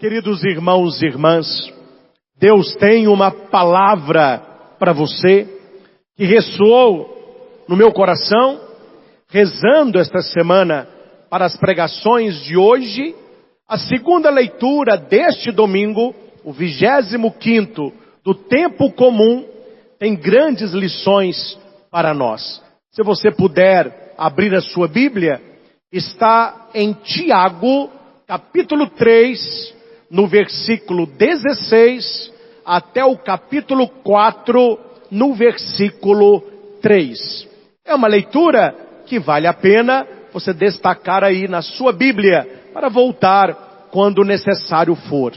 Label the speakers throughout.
Speaker 1: Queridos irmãos e irmãs, Deus tem uma palavra para você que ressoou no meu coração, rezando esta semana para as pregações de hoje, a segunda leitura deste domingo, o 25º do tempo comum, tem grandes lições para nós. Se você puder abrir a sua Bíblia, está em Tiago, capítulo 3, no versículo 16, até o capítulo 4, no versículo 3. É uma leitura que vale a pena você destacar aí na sua Bíblia, para voltar quando necessário for.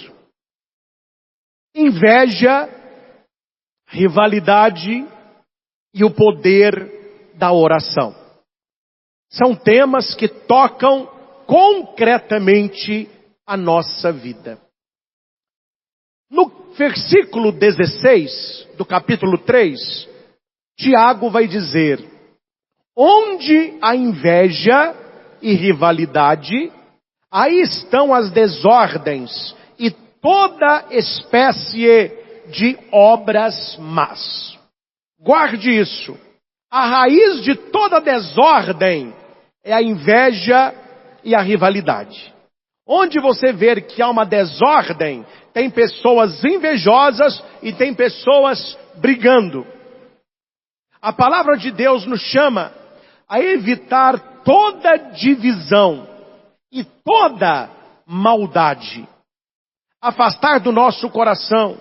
Speaker 1: Inveja, rivalidade e o poder da oração. São temas que tocam concretamente a nossa vida. No versículo 16 do capítulo 3, Tiago vai dizer: onde há inveja e rivalidade, aí estão as desordens e toda espécie de obras más. Guarde isso. A raiz de toda desordem é a inveja e a rivalidade. Onde você vê que há uma desordem, tem pessoas invejosas e tem pessoas brigando. A palavra de Deus nos chama a evitar toda divisão e toda maldade. Afastar do nosso coração,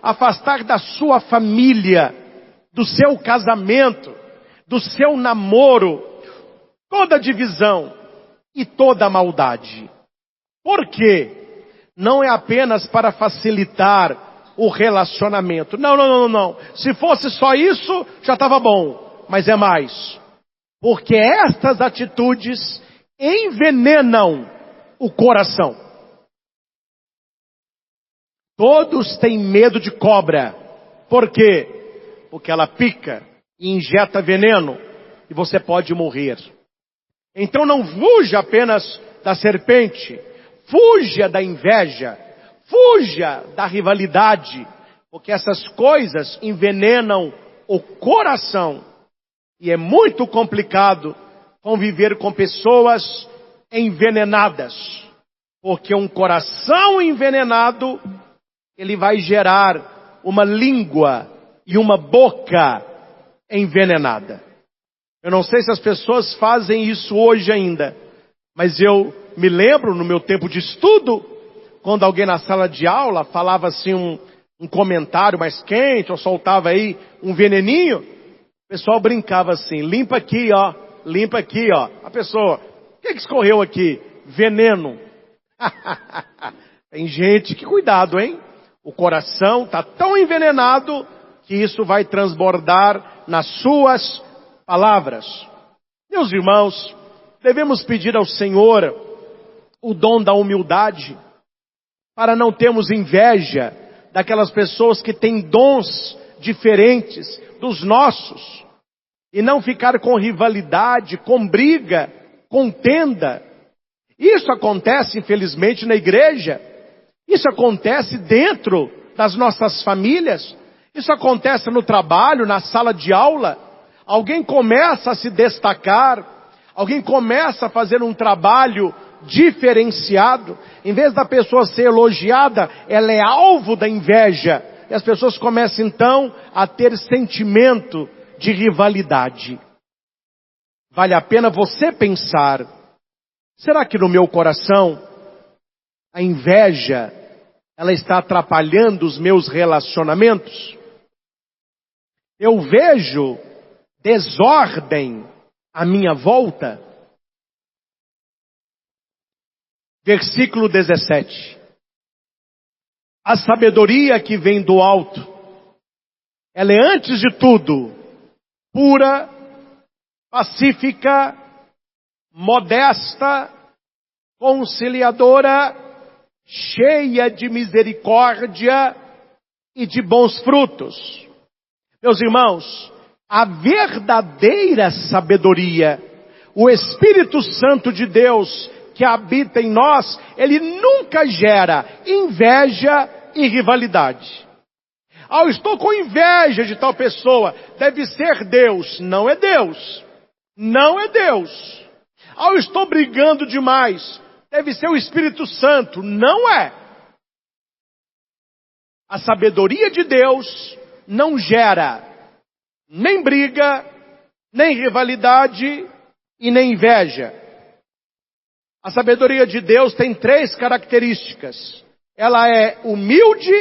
Speaker 1: afastar da sua família, do seu casamento, do seu namoro, toda divisão e toda maldade. Por quê? Não é apenas para facilitar o relacionamento. Não. Se fosse só isso, já estava bom. Mas é mais. Porque estas atitudes envenenam o coração. Todos têm medo de cobra. Por quê? Porque ela pica e injeta veneno e você pode morrer. Então não fuja apenas da serpente, fuja da inveja, fuja da rivalidade, porque essas coisas envenenam o coração. E é muito complicado conviver com pessoas envenenadas, porque um coração envenenado, ele vai gerar uma língua e uma boca envenenada. Eu não sei se as pessoas fazem isso hoje ainda, mas eu me lembro no meu tempo de estudo, quando alguém na sala de aula falava assim um comentário mais quente, ou soltava aí um veneninho, o pessoal brincava assim: limpa aqui ó, limpa aqui ó. A pessoa: o que escorreu aqui? Veneno. Tem gente que, cuidado, hein? O coração está tão envenenado que isso vai transbordar nas suas palavras. Meus irmãos, devemos pedir ao Senhor o dom da humildade, para não termos inveja daquelas pessoas que têm dons diferentes dos nossos, e não ficar com rivalidade, com briga, contenda. Isso acontece, infelizmente, na igreja. Isso acontece dentro das nossas famílias. Isso acontece no trabalho, na sala de aula. Alguém começa a se destacar, alguém começa a fazer um trabalho diferenciado. Em vez da pessoa ser elogiada, ela é alvo da inveja. E as pessoas começam então a ter sentimento de rivalidade. Vale a pena você pensar: será que no meu coração a inveja, ela está atrapalhando os meus relacionamentos? Eu vejo desordem à minha volta. Versículo 17. A sabedoria que vem do alto, ela é antes de tudo pura, pacífica, modesta, conciliadora, cheia de misericórdia e de bons frutos. Meus irmãos, a verdadeira sabedoria, o Espírito Santo de Deus que habita em nós, ele nunca gera inveja e rivalidade. Eu estou com inveja de tal pessoa, deve ser Deus. Não é Deus. Não é Deus. Eu estou brigando demais, deve ser o Espírito Santo. Não é. A sabedoria de Deus não gera nem briga, nem rivalidade e nem inveja. A sabedoria de Deus tem 3 características. Ela é humilde,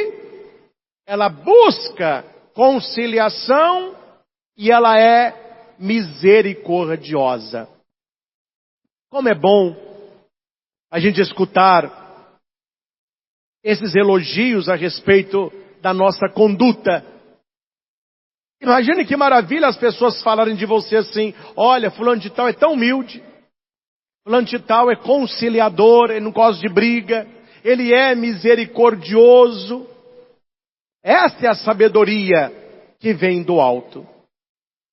Speaker 1: ela busca conciliação e ela é misericordiosa. Como é bom a gente escutar esses elogios a respeito da nossa conduta. Imagine que maravilha as pessoas falarem de você assim: olha, fulano de tal é tão humilde, fulano de tal é conciliador, ele não gosta de briga, ele é misericordioso. Essa é a sabedoria que vem do alto.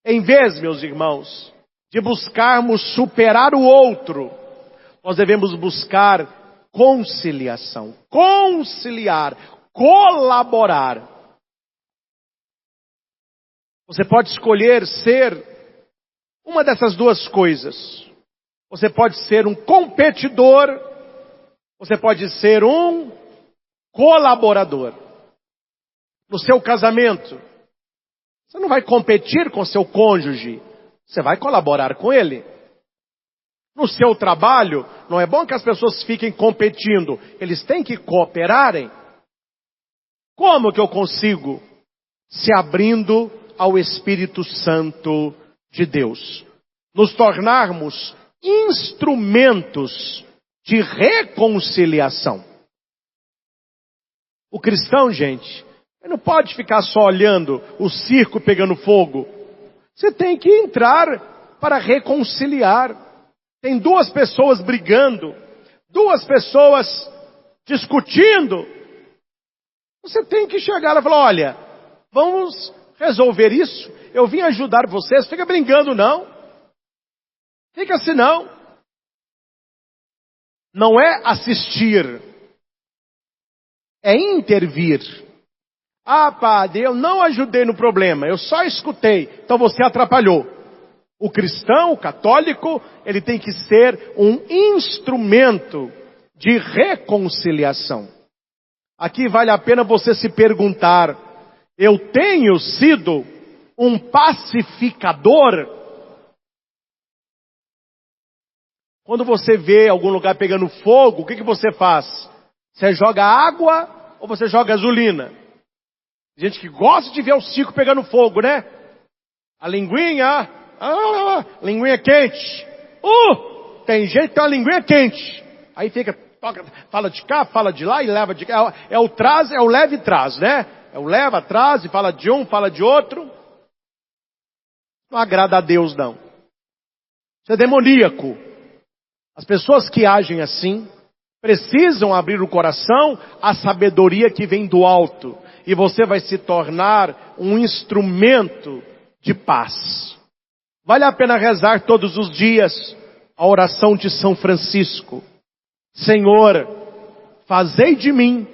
Speaker 1: Em vez, meus irmãos, de buscarmos superar o outro, nós devemos buscar conciliação, conciliar, colaborar. Você pode escolher ser uma dessas 2 coisas. Você pode ser um competidor, você pode ser um colaborador. No seu casamento, você não vai competir com seu cônjuge, você vai colaborar com ele. No seu trabalho, não é bom que as pessoas fiquem competindo, eles têm que cooperarem. Como que eu consigo? Se abrindo ao Espírito Santo de Deus. Nos tornarmos instrumentos de reconciliação. O cristão, gente, ele não pode ficar só olhando o circo pegando fogo. Você tem que entrar para reconciliar. Tem 2 pessoas brigando, 2 pessoas discutindo. Você tem que chegar lá e falar: olha, vamos resolver isso. Eu vim ajudar vocês, fica brincando não. Fica assim não. Não é assistir, é intervir. Ah, padre, eu não ajudei no problema, eu só escutei, então você atrapalhou. O cristão, o católico, ele tem que ser um instrumento de reconciliação. Aqui vale a pena você se perguntar: eu tenho sido um pacificador? Quando você vê algum lugar pegando fogo, o que você faz? Você joga água ou você joga gasolina? Gente que gosta de ver o circo pegando fogo, né? A linguinha, linguinha quente. Tem gente que tem uma linguinha quente. Aí fica, toca, fala de cá, fala de lá e leva de cá. É o traz, é o leve e traz, né? É o leva atrás e fala de um, fala de outro. Não agrada a Deus, não. Isso é demoníaco. As pessoas que agem assim precisam abrir o coração à sabedoria que vem do alto. E você vai se tornar um instrumento de paz. Vale a pena rezar todos os dias a oração de São Francisco. Senhor, fazei de mim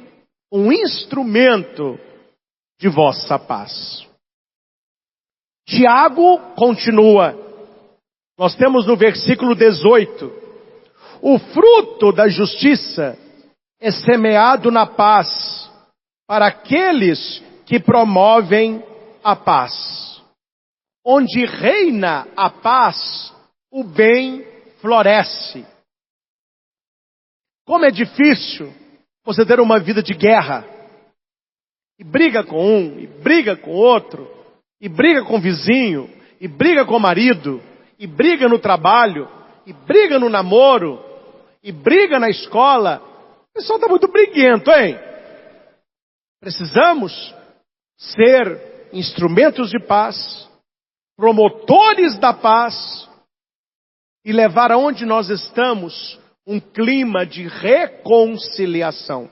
Speaker 1: um instrumento de vossa paz. Tiago continua. Nós temos no versículo 18. O fruto da justiça é semeado na paz para aqueles que promovem a paz. Onde reina a paz, o bem floresce. Como é difícil você ter uma vida de guerra. E briga com um, e briga com outro, e briga com o vizinho, e briga com o marido, e briga no trabalho, e briga no namoro, e briga na escola. O pessoal está muito briguento, hein? Precisamos ser instrumentos de paz, promotores da paz, e levar aonde nós estamos um clima de reconciliação.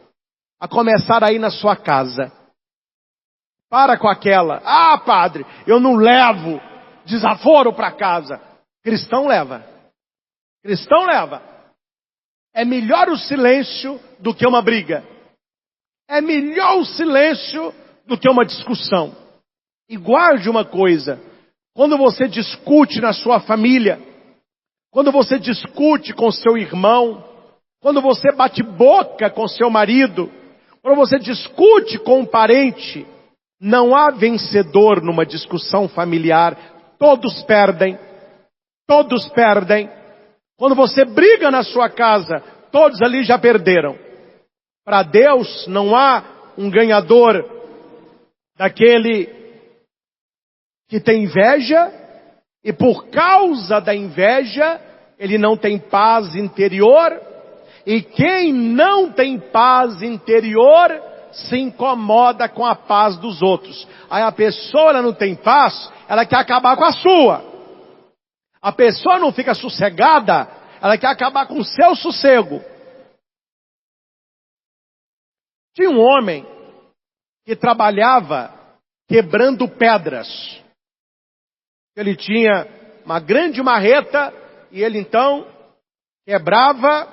Speaker 1: A começar aí na sua casa. Para com aquela: ah, padre, eu não levo desaforo para casa. Cristão leva. Cristão leva. É melhor o silêncio do que uma briga. É melhor o silêncio do que uma discussão. E guarde uma coisa: quando você discute na sua família, quando você discute com seu irmão, quando você bate boca com seu marido, quando você discute com um parente, não há vencedor numa discussão familiar. Todos perdem. Todos perdem. Quando você briga na sua casa, todos ali já perderam. Para Deus não há um ganhador daquele que tem inveja, e por causa da inveja, ele não tem paz interior. E quem não tem paz interior, se incomoda com a paz dos outros. Aí a pessoa ela não tem paz, ela quer acabar com a sua. A pessoa não fica sossegada, ela quer acabar com o seu sossego. Tinha um homem que trabalhava quebrando pedras. Ele tinha uma grande marreta e ele então quebrava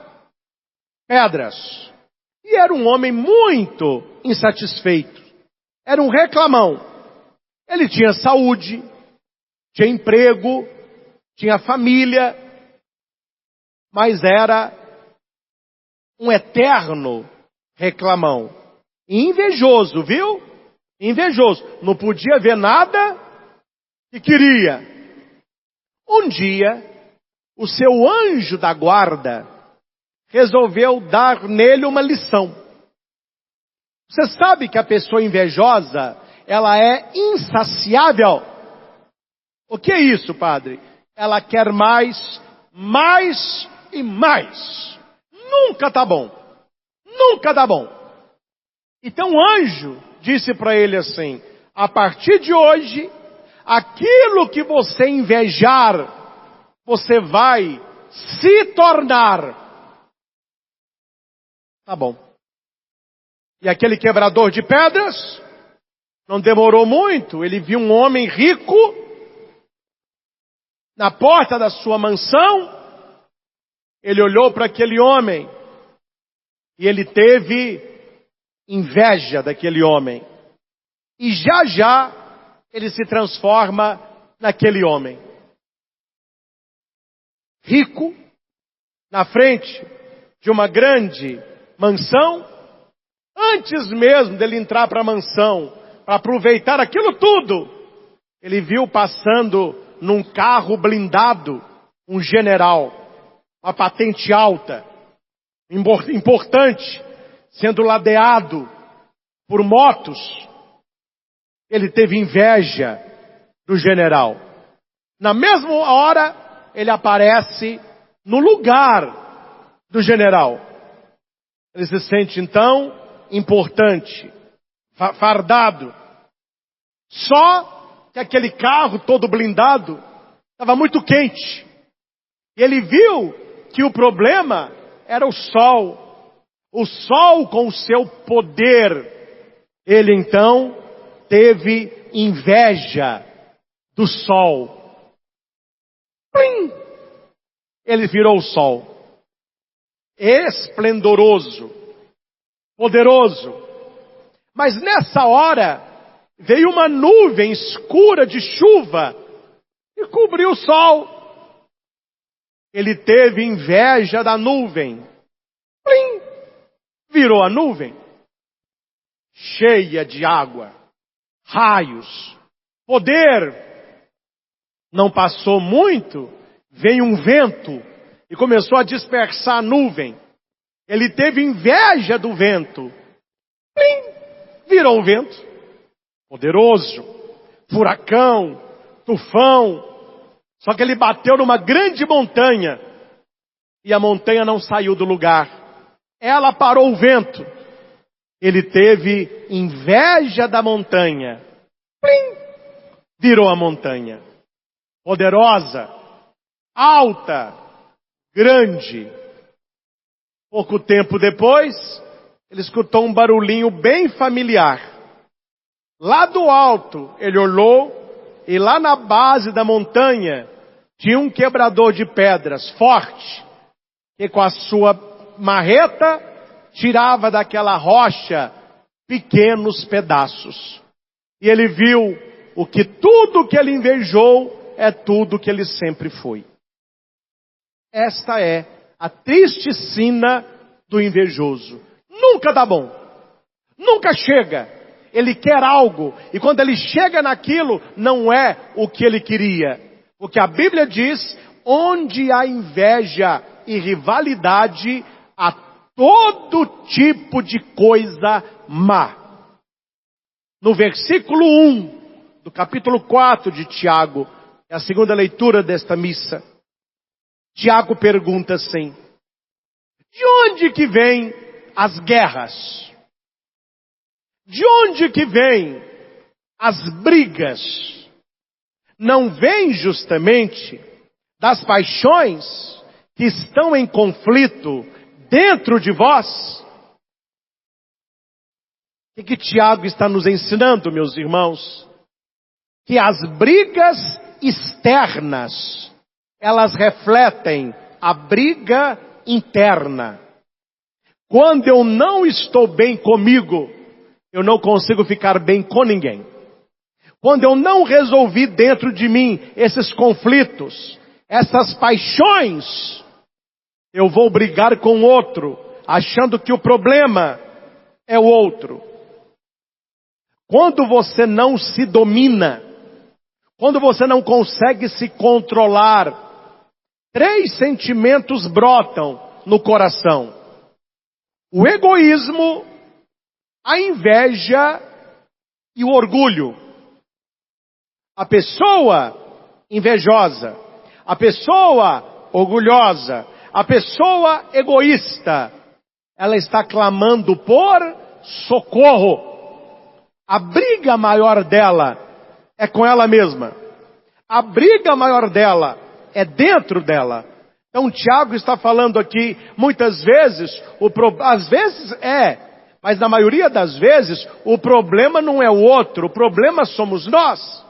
Speaker 1: pedras. E era um homem muito insatisfeito. Era um reclamão. Ele tinha saúde, tinha emprego, tinha família, mas era um eterno reclamão. E invejoso, viu? Invejoso. Não podia ver nada que queria. Um dia, o seu anjo da guarda resolveu dar nele uma lição. Você sabe que a pessoa invejosa, ela é insaciável. O que é isso, padre? Ela quer mais, mais e mais. Nunca tá bom. Nunca tá bom. Então o anjo disse para ele assim: a partir de hoje, aquilo que você invejar, você vai se tornar. Tá bom. E aquele quebrador de pedras, não demorou muito, ele viu um homem rico na porta da sua mansão. Ele olhou para aquele homem e ele teve inveja daquele homem. E já já ele se transforma naquele homem. Rico, na frente de uma grande mansão. Antes mesmo dele entrar para a mansão, para aproveitar aquilo tudo, ele viu passando num carro blindado um general, uma patente alta, importante, sendo ladeado por motos. Ele teve inveja do general. Na mesma hora, ele aparece no lugar do general. Ele se sente então importante, fardado. Só que aquele carro todo blindado estava muito quente. E ele viu que o problema era o sol. O sol com o seu poder. Ele então teve inveja do sol. Plim! Ele virou o sol. Esplendoroso. Poderoso. Mas nessa hora, veio uma nuvem escura de chuva e cobriu o sol. Ele teve inveja da nuvem. Plim! Virou a nuvem. Cheia de água. Raios. Poder. Não passou muito, veio um vento e começou a dispersar a nuvem. Ele teve inveja do vento. Plim! Virou um vento. Poderoso. Furacão. Tufão. Só que ele bateu numa grande montanha. E a montanha não saiu do lugar. Ela parou o vento. Ele teve inveja da montanha. Plim! Virou a montanha. Poderosa. Alta. Grande. Pouco tempo depois, ele escutou um barulhinho bem familiar. Lá do alto, ele olhou, e lá na base da montanha, tinha um quebrador de pedras forte, que com a sua marreta, tirava daquela rocha pequenos pedaços. E ele viu tudo que ele invejou é tudo que ele sempre foi. Esta é a triste sina do invejoso. Nunca dá bom. Nunca chega. Ele quer algo. E quando ele chega naquilo, não é o que ele queria. Porque a Bíblia diz, onde há inveja e rivalidade, há todo tipo de coisa má. No versículo 1 do capítulo 4 de Tiago, é a segunda leitura desta missa, Tiago pergunta assim: de onde que vêm as guerras? De onde que vêm as brigas? Não vêm justamente das paixões que estão em conflito dentro de vós? O que Tiago está nos ensinando, meus irmãos? Que as brigas externas, elas refletem a briga interna. Quando eu não estou bem comigo, eu não consigo ficar bem com ninguém. Quando eu não resolvi dentro de mim esses conflitos, essas paixões, eu vou brigar com o outro, achando que o problema é o outro. Quando você não se domina, quando você não consegue se controlar, 3 sentimentos brotam no coração: o egoísmo, a inveja e o orgulho. A pessoa invejosa, a pessoa orgulhosa, a pessoa egoísta, ela está clamando por socorro. A briga maior dela é com ela mesma. A briga maior dela é dentro dela. Então Tiago está falando aqui, muitas vezes, às vezes mas na maioria das vezes, o problema não é o outro, o problema somos nós.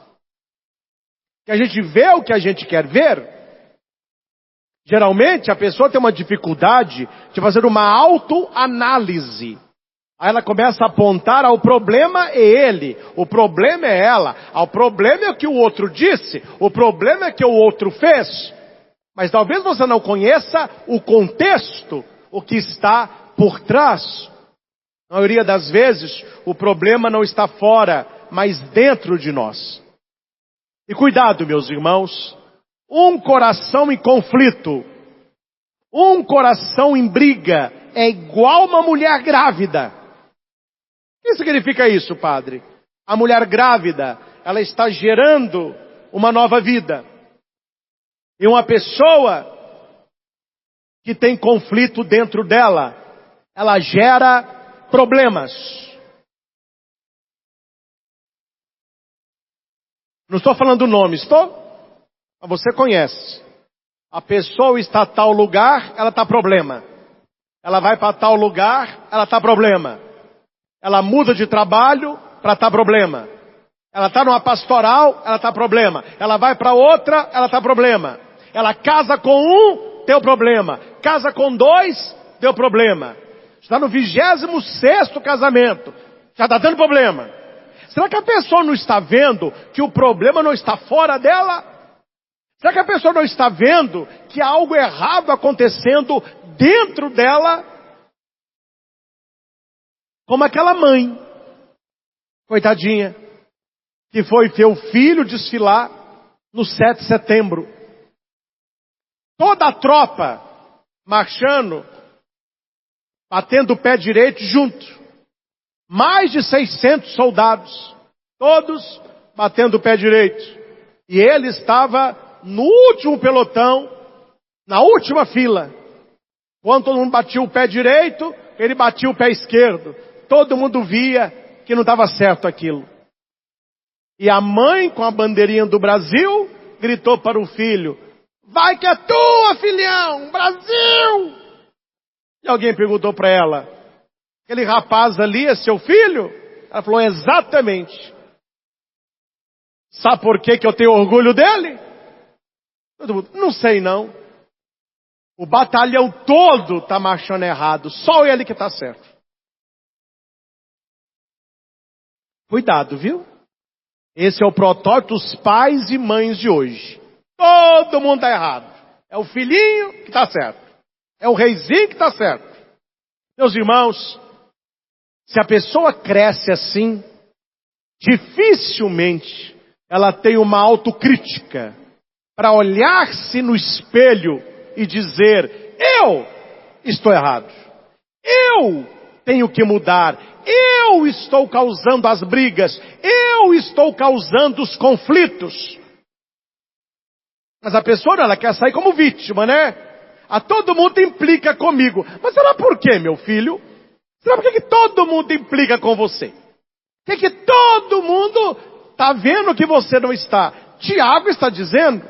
Speaker 1: Que a gente vê o que a gente quer ver. Geralmente a pessoa tem uma dificuldade de fazer uma autoanálise. Aí ela começa a apontar, o problema é ele, o problema é ela, o problema é o que o outro disse, o problema é o que o outro fez. Mas talvez você não conheça o contexto, o que está por trás. Na maioria das vezes, o problema não está fora, mas dentro de nós. E cuidado, meus irmãos, um coração em conflito, um coração em briga, é igual uma mulher grávida. O que significa isso, padre? A mulher grávida, ela está gerando uma nova vida. E uma pessoa que tem conflito dentro dela, ela gera problemas. Não estou falando o nome, estou? Mas você conhece. A pessoa está a tal lugar, ela está problema. Ela vai para tal lugar, ela está problema. Ela muda de trabalho para estar problema. Ela está numa pastoral, ela está problema. Ela vai para outra, ela está problema. Ela casa com um, deu problema. Casa com 2, deu problema. Está no 26º casamento, já está dando problema. Será que a pessoa não está vendo que o problema não está fora dela? Será que a pessoa não está vendo que há algo errado acontecendo dentro dela? Como aquela mãe, coitadinha, que foi ver o filho desfilar no 7 de setembro. Toda a tropa marchando, batendo o pé direito junto. Mais de 600 soldados, todos batendo o pé direito. E ele estava no último pelotão, na última fila. Quando todo mundo batia o pé direito, ele batia o pé esquerdo. Todo mundo via que não estava certo aquilo. E a mãe, com a bandeirinha do Brasil, gritou para o filho: vai que é tua, filhão, Brasil! E alguém perguntou para ela: aquele rapaz ali é seu filho? Ela falou: exatamente. Sabe por que eu tenho orgulho dele? Todo mundo: não sei não. O batalhão todo está marchando errado, só ele que está certo. Cuidado, viu? Esse é o protótipo dos pais e mães de hoje. Todo mundo está errado. É o filhinho que está certo. É o reizinho que está certo. Meus irmãos, se a pessoa cresce assim, dificilmente ela tem uma autocrítica para olhar-se no espelho e dizer: eu estou errado. Eu tenho que mudar. Eu estou causando as brigas. Eu estou causando os conflitos. Mas a pessoa, ela quer sair como vítima, né? A todo mundo implica comigo. Mas será por quê, meu filho? Será por que todo mundo implica com você? Por que todo mundo está vendo que você não está? Tiago está dizendo: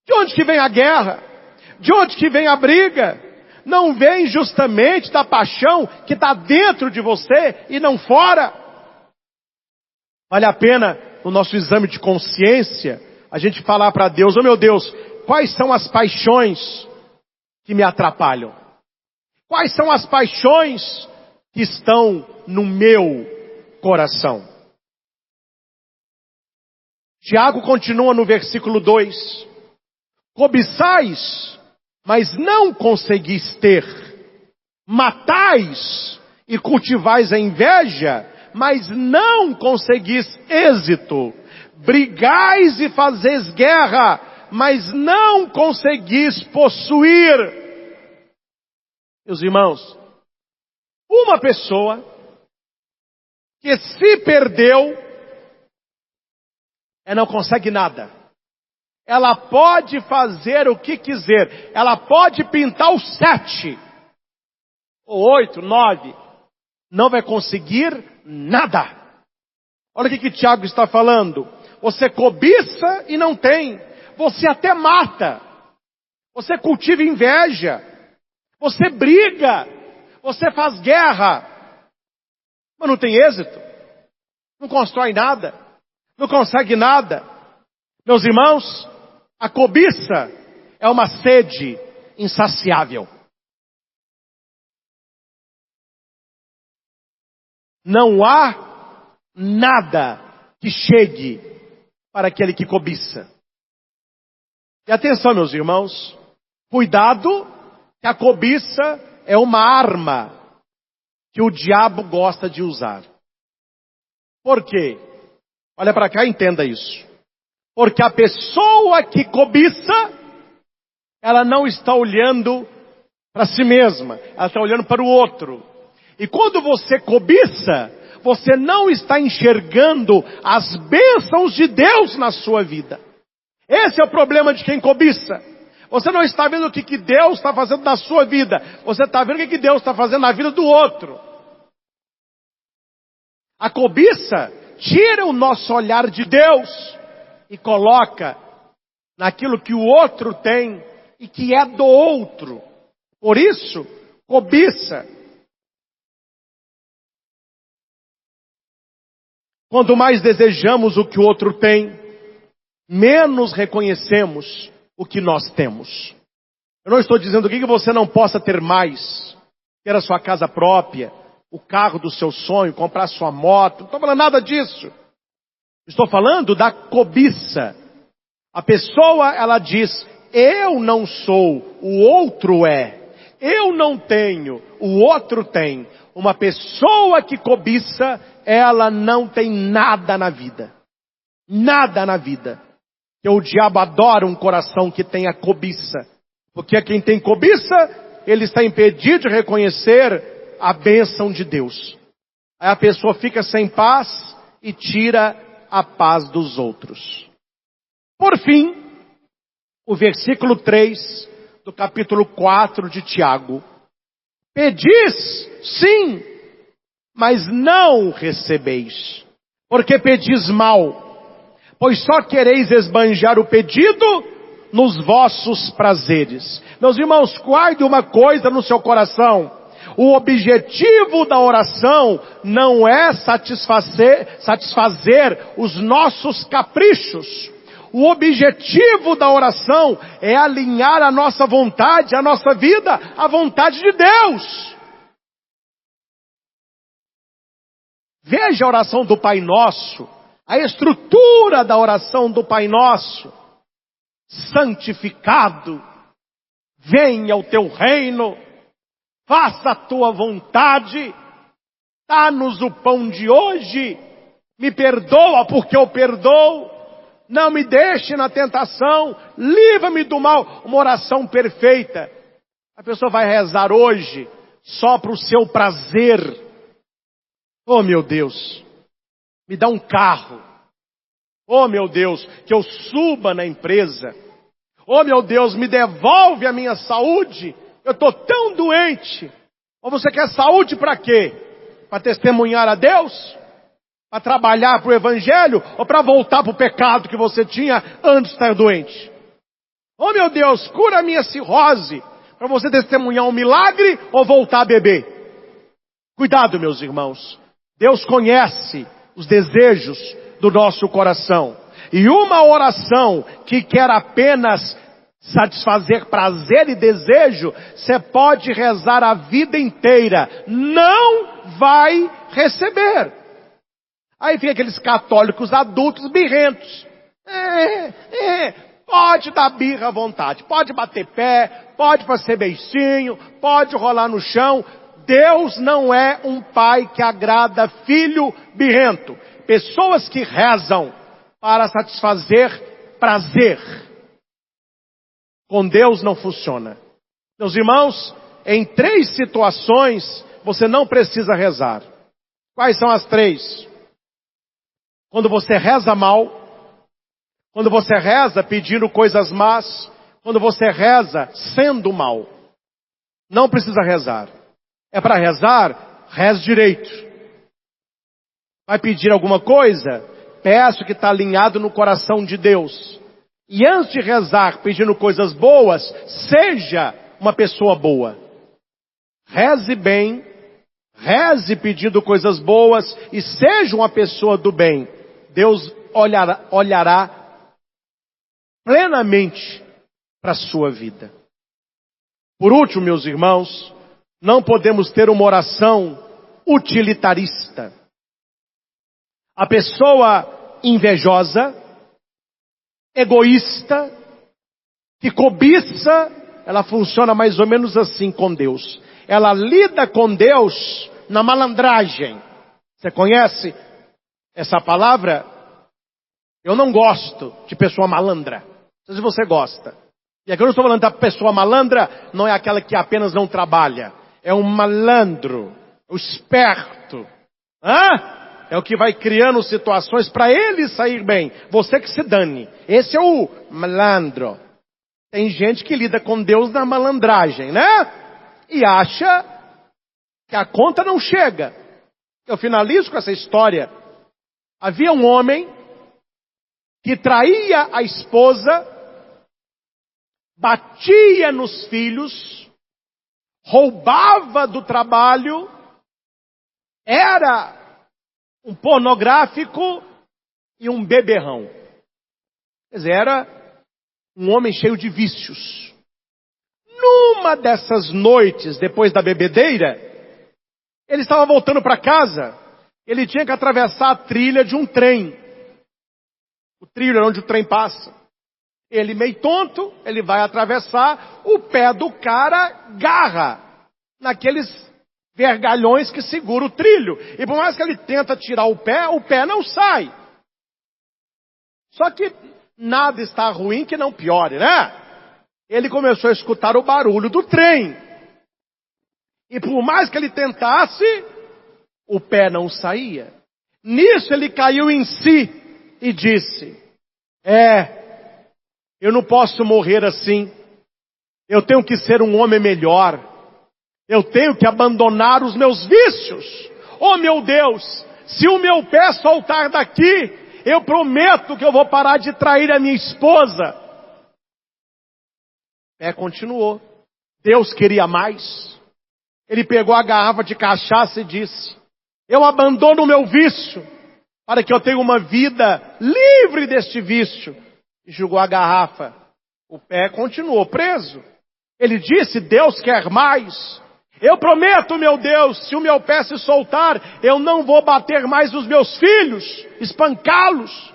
Speaker 1: de onde que vem a guerra? De onde que vem a briga? Não vem justamente da paixão que está dentro de você e não fora? Vale a pena, no nosso exame de consciência, a gente falar para Deus: oh meu Deus, quais são as paixões que me atrapalham? Quais são as paixões que estão no meu coração? Tiago continua no versículo 2. Cobiçais, mas não conseguis ter. Matais e cultivais a inveja, mas não conseguis êxito. Brigais e fazeis guerra, mas não conseguis possuir. Meus irmãos, uma pessoa que se perdeu, ela não consegue nada. Ela pode fazer o que quiser. Ela pode pintar o 7, ou 8, 9. Não vai conseguir nada. Olha o que Tiago está falando. Você cobiça e não tem. Você até mata. Você cultiva inveja. Você briga. Você faz guerra. Mas não tem êxito. Não constrói nada. Não consegue nada. Meus irmãos, a cobiça é uma sede insaciável. Não há nada que chegue para aquele que cobiça. E atenção, meus irmãos, cuidado, que a cobiça é uma arma que o diabo gosta de usar. Por quê? Olha para cá e entenda isso. Porque a pessoa que cobiça, ela não está olhando para si mesma, ela está olhando para o outro. E quando você cobiça, você não está enxergando as bênçãos de Deus na sua vida. Esse é o problema de quem cobiça. Você não está vendo o que Deus está fazendo na sua vida. Você está vendo o que Deus está fazendo na vida do outro. A cobiça tira o nosso olhar de Deus e coloca naquilo que o outro tem e que é do outro. Por isso, cobiça. Quanto mais desejamos o que o outro tem, menos reconhecemos o que nós temos. Eu não estou dizendo aqui que você não possa ter mais, ter a sua casa própria, o carro do seu sonho, comprar sua moto, não estou falando nada disso. Estou falando da cobiça. A pessoa, ela diz: eu não sou, o outro é. Eu não tenho, o outro tem. Uma pessoa que cobiça, ela não tem nada na vida. Nada na vida. Que o diabo adora um coração que tenha cobiça. Porque quem tem cobiça, ele está impedido de reconhecer a bênção de Deus. Aí a pessoa fica sem paz e tira a paz dos outros. Por fim, o versículo 3 do capítulo 4 de Tiago. Pedis, sim, mas não recebeis, porque pedis mal, pois só quereis esbanjar o pedido nos vossos prazeres. Meus irmãos, guarde uma coisa no seu coração. O objetivo da oração não é satisfazer os nossos caprichos. O objetivo da oração é alinhar a nossa vontade, a nossa vida, à vontade de Deus. Veja a oração do Pai Nosso, a estrutura da oração do Pai Nosso. Santificado, venha o teu reino, faça a tua vontade, dá-nos o pão de hoje, me perdoa porque eu perdoo, não me deixe na tentação, livra-me do mal. Uma oração perfeita. A pessoa vai rezar hoje só para o seu prazer. Oh meu Deus, me dá um carro. Oh meu Deus, que eu suba na empresa. Oh meu Deus, me devolve a minha saúde. Eu estou tão doente. Ou você quer saúde para quê? Para testemunhar a Deus? Para trabalhar para o Evangelho? Ou para voltar para o pecado que você tinha antes de estar doente? Oh meu Deus, cura a minha cirrose. Para você testemunhar um milagre ou voltar a beber? Cuidado, meus irmãos. Deus conhece os desejos do nosso coração. E uma oração que quer apenas satisfazer prazer e desejo, você pode rezar a vida inteira, não vai receber. Aí vem aqueles católicos adultos birrentos. Pode dar birra à vontade, pode bater pé, pode fazer beicinho, pode rolar no chão. Deus não é um pai que agrada filho birrento. Pessoas que rezam para satisfazer prazer, com Deus não funciona. Meus irmãos, em 3 situações você não precisa rezar. Quais são as 3? Quando você reza mal, quando você reza pedindo coisas más, quando você reza sendo mal. Não precisa rezar. É para rezar, reze direito. Vai pedir alguma coisa? Peço que está alinhado no coração de Deus. E antes de rezar pedindo coisas boas, seja uma pessoa boa. Reze bem, reze pedindo coisas boas e seja uma pessoa do bem. Deus olhará plenamente para a sua vida. Por último, meus irmãos, não podemos ter uma oração utilitarista. A pessoa invejosa, egoísta, que cobiça, ela funciona mais ou menos assim com Deus. Ela lida com Deus na malandragem. Você conhece essa palavra? Eu não gosto de pessoa malandra. Não sei se você gosta. E aqui eu não estou falando da pessoa malandra, não é aquela que apenas não trabalha. É um malandro, o esperto. É o que vai criando situações para ele sair bem. Você que se dane. Esse é o malandro. Tem gente que lida com Deus na malandragem, né? E acha que a conta não chega. Eu finalizo com essa história. Havia um homem que traía a esposa, batia nos filhos, roubava do trabalho, era um pornográfico e um beberrão. Quer dizer, era um homem cheio de vícios. Numa dessas noites, depois da bebedeira, ele estava voltando para casa. Ele tinha que atravessar a trilha de um trem. O trilho é onde o trem passa. Ele meio tonto, ele vai atravessar, o pé do cara garra naqueles vergalhões que seguram o trilho. E por mais que ele tenta tirar o pé não sai. Só que nada está ruim que não piore, né? Ele começou a escutar o barulho do trem. E por mais que ele tentasse, o pé não saía. Nisso ele caiu em si e disse: eu não posso morrer assim. Eu tenho que ser um homem melhor. Eu tenho que abandonar os meus vícios. Oh meu Deus, se o meu pé soltar daqui, eu prometo que eu vou parar de trair a minha esposa. O pé continuou. Deus queria mais. Ele pegou a garrafa de cachaça e disse: eu abandono o meu vício, para que eu tenha uma vida livre deste vício. enxugou a garrafa. O pé continuou preso. Ele disse: Deus quer mais. Eu prometo, meu Deus, se o meu pé se soltar, eu não vou bater mais os meus filhos, espancá-los.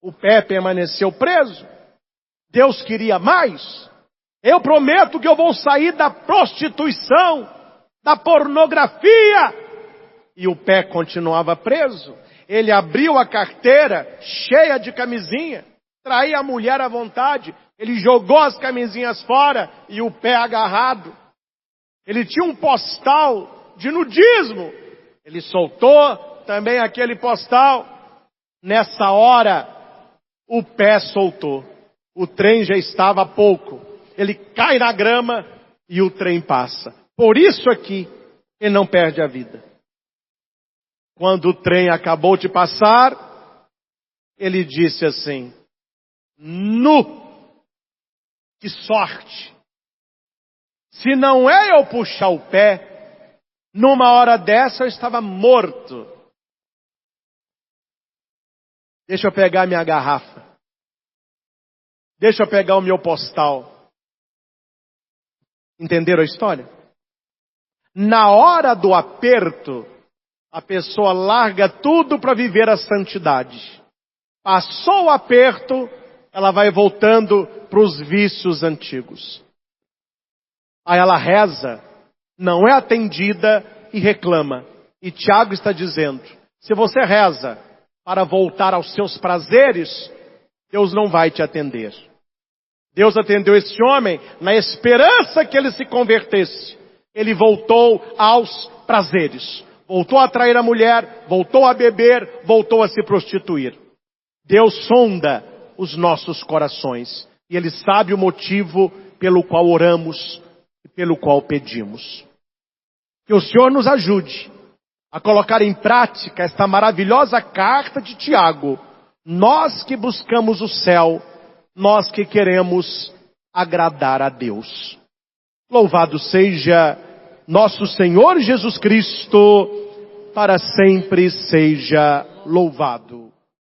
Speaker 1: O pé permaneceu preso. Deus queria mais. Eu prometo que eu vou sair da prostituição, da pornografia. E o pé continuava preso. Ele abriu a carteira cheia de camisinha, traía a mulher à vontade. Ele jogou as camisinhas fora e o pé agarrado. Ele tinha um postal de nudismo. Ele soltou também aquele postal. Nessa hora, o pé soltou. O trem já estava a pouco. Ele cai na grama e o trem passa. Por isso aqui, ele não perde a vida. Quando o trem acabou de passar, ele disse assim: Nu! Que sorte! Se não é eu puxar o pé, numa hora dessa eu estava morto. Deixa eu pegar minha garrafa. Deixa eu pegar o meu postal. Entenderam a história? Na hora do aperto, a pessoa larga tudo para viver a santidade. Passou o aperto, ela vai voltando para os vícios antigos. Aí ela reza, não é atendida e reclama. E Tiago está dizendo, se você reza para voltar aos seus prazeres, Deus não vai te atender. Deus atendeu esse homem na esperança que ele se convertesse. Ele voltou aos prazeres. Voltou a trair a mulher, voltou a beber, voltou a se prostituir. Deus sonda os nossos corações. E Ele sabe o motivo pelo qual oramos e pelo qual pedimos. Que o Senhor nos ajude a colocar em prática esta maravilhosa carta de Tiago. Nós que buscamos o céu, nós que queremos agradar a Deus. Louvado seja nosso Senhor Jesus Cristo, para sempre seja louvado.